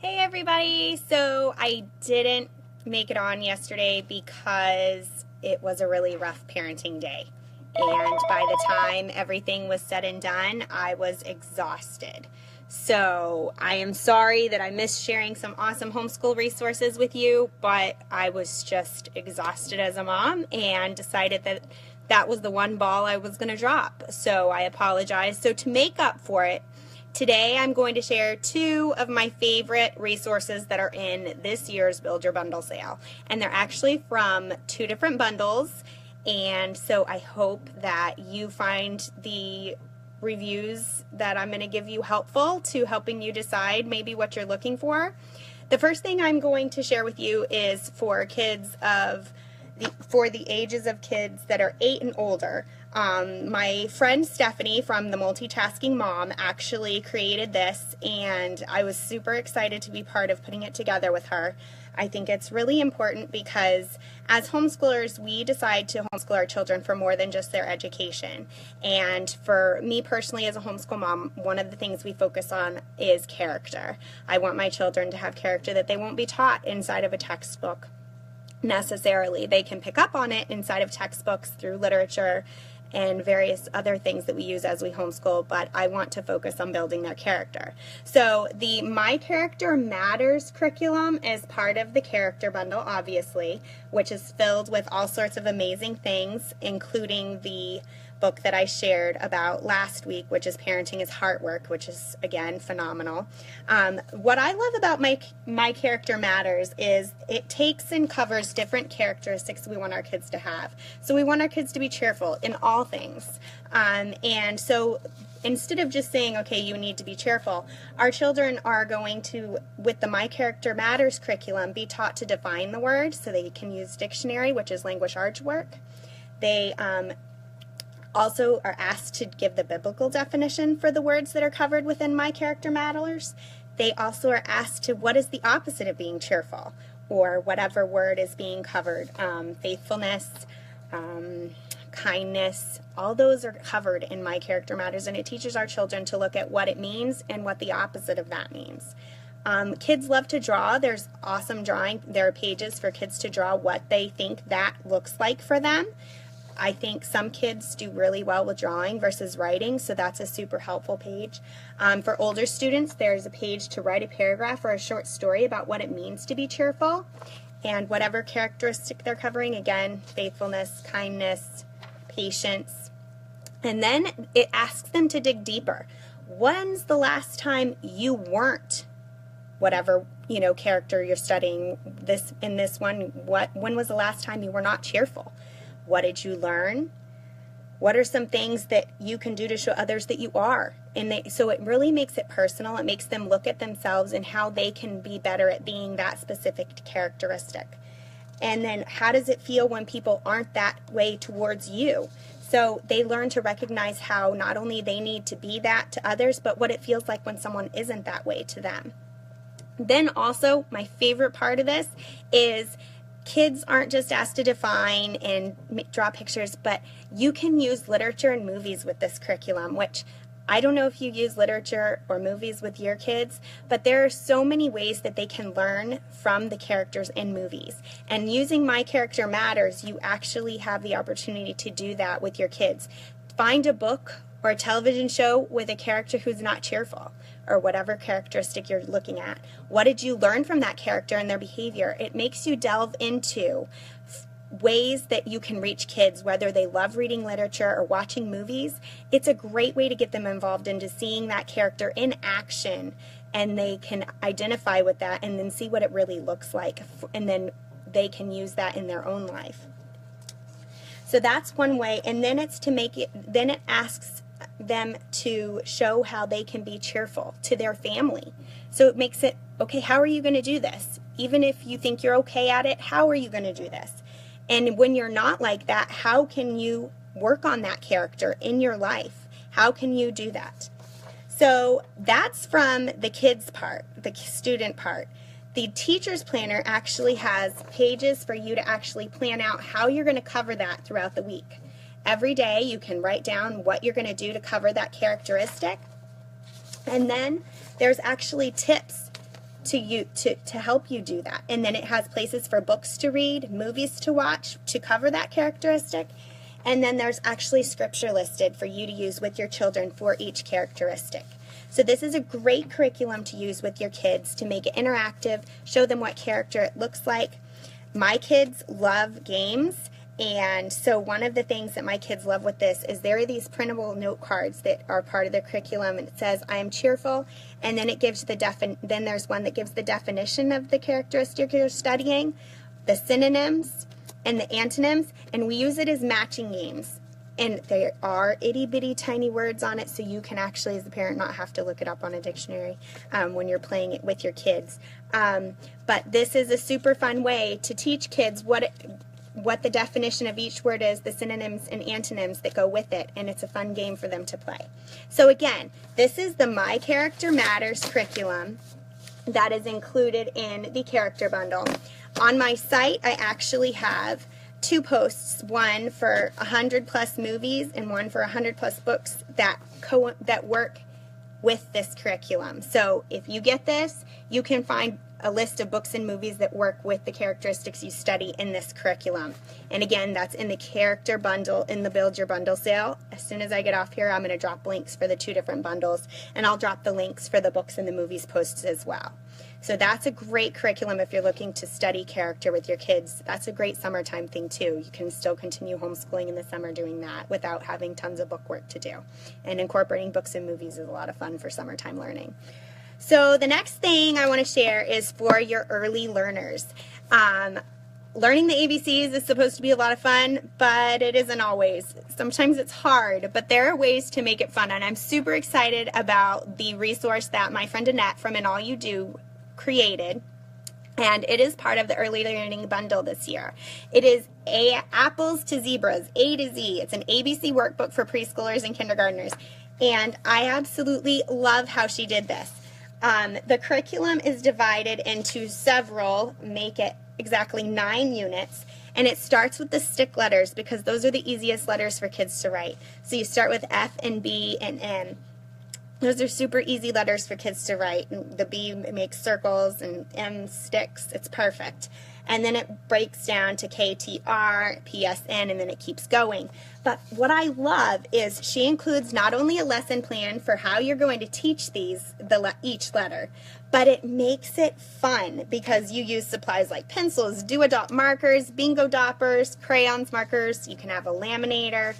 Hey everybody! So I didn't make it on yesterday because it was a really rough parenting day. And by the time everything was said and done, I was exhausted. So I am sorry that I missed sharing some awesome homeschool resources with you, but I was just exhausted as a mom and decided that that was the one ball I was going to drop. So I apologize. So to make up for it, today I'm going to share two of my favorite resources that are in this year's Build Your Bundle sale. And they're actually from two different bundles. And so I hope that you find the reviews that I'm going to give you helpful to helping you decide maybe what you're looking for. The first thing I'm going to share with you is for kids for the ages of kids that are 8 and older. My friend Stephanie from the Multitasking Mom actually created this, and I was super excited to be part of putting it together with her. I think it's really important because as homeschoolers, we decide to homeschool our children for more than just their education. And for me personally as a homeschool mom, one of the things we focus on is character. I want my children to have character that they won't be taught inside of a textbook necessarily. They can pick up on it inside of textbooks through literature and various other things that we use as we homeschool, but I want to focus on building their character. So the My Character Matters curriculum is part of the character bundle, obviously, which is filled with all sorts of amazing things, including the book that I shared about last week, which is Parenting is Heart Work, which is, again, phenomenal. What I love about My Character Matters is it takes and covers different characteristics we want our kids to have. So we want our kids to be cheerful in all things. And so instead of just saying, okay, you need to be cheerful, our children are going to, with the My Character Matters curriculum, be taught to define the word so they can use dictionary, which is language arts work. They also are asked to give the biblical definition for the words that are covered within My Character Matters. They also are asked to what is the opposite of being cheerful, or whatever word is being covered. Faithfulness, kindness, all those are covered in My Character Matters, and it teaches our children to look at what it means and what the opposite of that means. Kids love to draw. There's awesome drawing. There are pages for kids to draw what they think that looks like for them. I think some kids do really well with drawing versus writing, so that's a super helpful page. For older students, there's a page to write a paragraph or a short story about what it means to be cheerful, and whatever characteristic they're covering, again, faithfulness, kindness, patience. And then it asks them to dig deeper. When's the last time you weren't whatever, character you're studying in this one? When was the last time you were not cheerful? What did you learn? What are some things that you can do to show others that you are? So it really makes it personal. It makes them look at themselves and how they can be better at being that specific characteristic. And then how does it feel when people aren't that way towards you? So they learn to recognize how not only they need to be that to others, but what it feels like when someone isn't that way to them. Then also, my favorite part of this is kids aren't just asked to define and draw pictures, but you can use literature and movies with this curriculum, which I don't know if you use literature or movies with your kids, but there are so many ways that they can learn from the characters in movies. And using My Character Matters, you actually have the opportunity to do that with your kids. Find a book or a television show with a character who's not cheerful, or whatever characteristic you're looking at. What did you learn from that character and their behavior? It makes you delve into ways that you can reach kids, whether they love reading literature or watching movies. It's a great way to get them involved into seeing that character in action, and they can identify with that and then see what it really looks like, and then they can use that in their own life. So that's one way, and then it asks them to show how they can be cheerful to their family. So it makes it, okay, how are you going to do this? Even if you think you're okay at it, how are you going to do this? And when you're not like that, how can you work on that character in your life? How can you do that? So that's from the kids part, the student part. The teacher's planner actually has pages for you to actually plan out how you're going to cover that throughout the week. Every day you can write down what you're going to do to cover that characteristic. And then there's actually tips to help you do that. And then it has places for books to read, movies to watch to cover that characteristic. And then there's actually scripture listed for you to use with your children for each characteristic. So this is a great curriculum to use with your kids to make it interactive, show them what character it looks like. My kids love games, and so one of the things that my kids love with this is there are these printable note cards that are part of the curriculum, and it says, I am cheerful, and then it gives then there's one that gives the definition of the characteristic you're studying, the synonyms, and the antonyms, and we use it as matching games. And there are itty-bitty tiny words on it, so you can actually, as a parent, not have to look it up on a dictionary when you're playing it with your kids. But this is a super fun way to teach kids what the definition of each word is, the synonyms and antonyms that go with it, and it's a fun game for them to play. So again, this is the My Character Matters curriculum that is included in the character bundle. On my site, I actually have 2 posts, one for 100+ movies and one for 100+ books that work with this curriculum. So if you get this, you can find a list of books and movies that work with the characteristics you study in this curriculum. And again, that's in the character bundle in the Build Your Bundle sale. As soon as I get off here, I'm going to drop links for the 2 different bundles, and I'll drop the links for the books and the movies posts as well. So that's a great curriculum if you're looking to study character with your kids. That's a great summertime thing too. You can still continue homeschooling in the summer doing that without having tons of book work to do. And incorporating books and movies is a lot of fun for summertime learning. So the next thing I want to share is for your early learners. Learning the ABCs is supposed to be a lot of fun, but it isn't always. Sometimes it's hard, but there are ways to make it fun. And I'm super excited about the resource that my friend Annette from And All You Do created, and it is part of the Early Learning Bundle this year. It is Apples to Zebras, A to Z. It's an ABC workbook for preschoolers and kindergartners, and I absolutely love how she did this. The curriculum is divided into several, make it exactly 9 units, and it starts with the stick letters because those are the easiest letters for kids to write. So you start with F and B and N. Those are super easy letters for kids to write. The B makes circles and M sticks. It's perfect. And then it breaks down to K, T, R, P, S, N, and then it keeps going. But what I love is she includes not only a lesson plan for how you're going to teach each letter, but it makes it fun because you use supplies like pencils, do-a-dot markers, bingo doppers, crayons, markers. You can have a laminator.